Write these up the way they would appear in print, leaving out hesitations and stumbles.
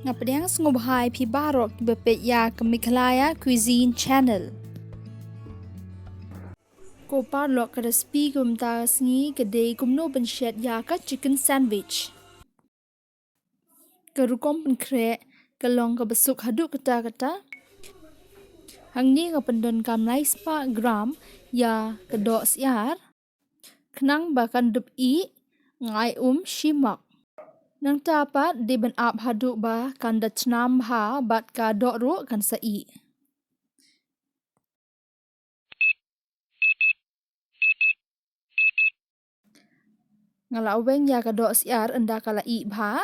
Ngapadang ngobhai pi barok bepet ya kemiklaya cuisine channel. Ko parlok ke resipi kumta sngi kedai kumno ben shet ya ka chicken sandwich. Kerukom pen krek kelong ke besuk haduk kata-kata. Hang ni ngapendon kamlai 4 gram ya kedok siar. Kenang bahkan dup I ngai shimak. Nang tapat di ben ap haduk ba kan datnam ha bat ka dok ro kan sa I. Ngalaweng ya ka dok siar enda kala I ba.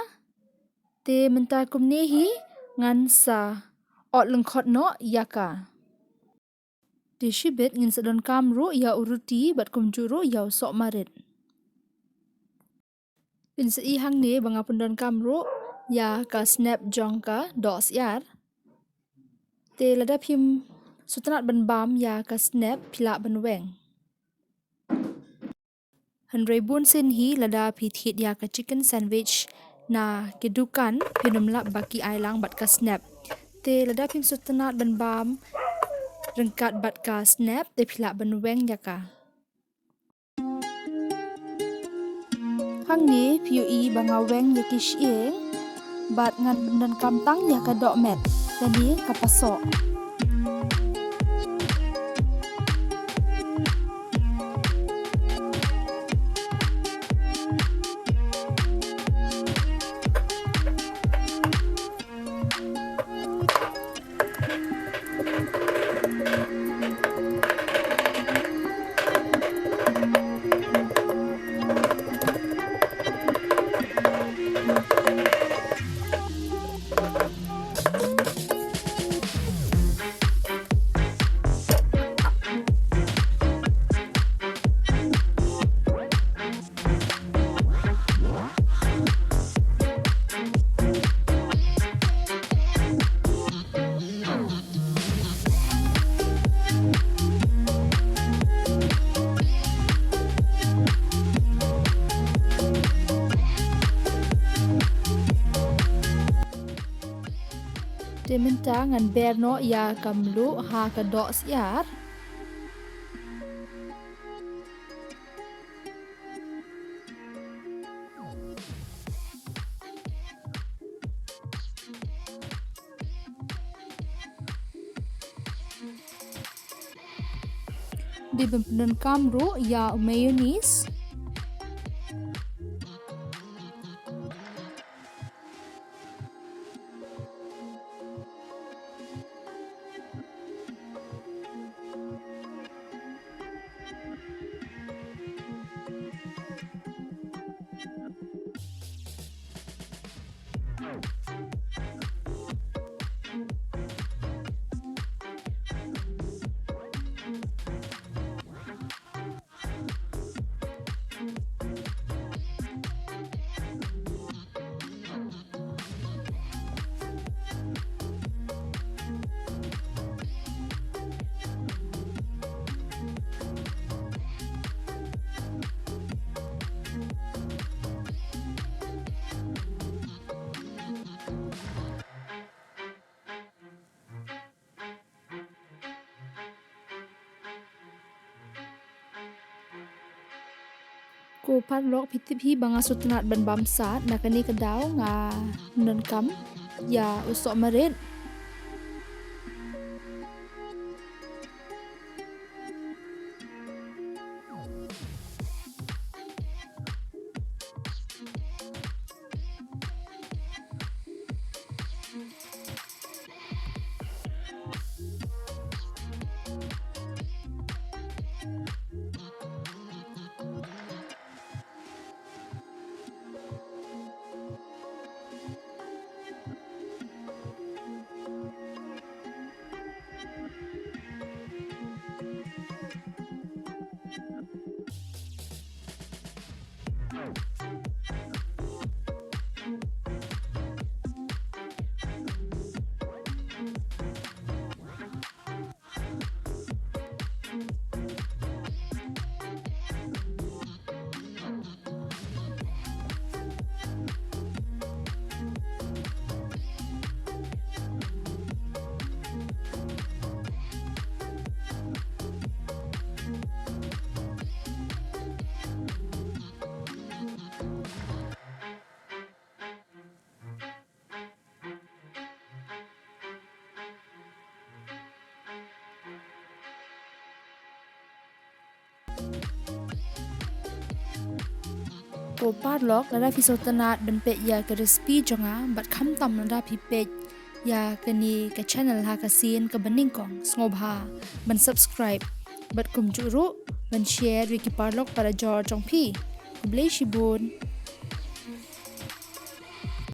Te menta kumnehi ngan sa ot lengkot no ya ka. Te shibet ngin sedon kam ro ya uruti bat kumjuro ya sok marit. Pinsa I hang ne banga pendon kam ro ya ka snap jong ka dok siar. Te lada pim sutanat ben bam ya ka snap pila ben weng. Handrai bun sin hi lada pithit ya ka chicken sandwich na kedukan pinum lap baki ailang bat ka snap. Te lada pim sutanat ben bam rengkat bat ka snap te pila ben weng ya ka. Hang ni piu I banga weng ya kish bat ngan bendan kam tang ya ka dok met. Jadi kapasok. Te minta ngan berno ya kamlu ha ka dok siar. Di bempenan kamru ya mayonnaise. Ko parlok pitip hi banga sutanat ben bamsat nakani kedau nga non kam ya usok marit. Ko parlok lada fisotanat benpet ya ke resipi jonga bat kham tam lada pipet ya ke ni ke channel ha kasin ke bening kong sngob ha ban subscribe bat kum juru ban share wiki parlok pada jor jong pi blai shibun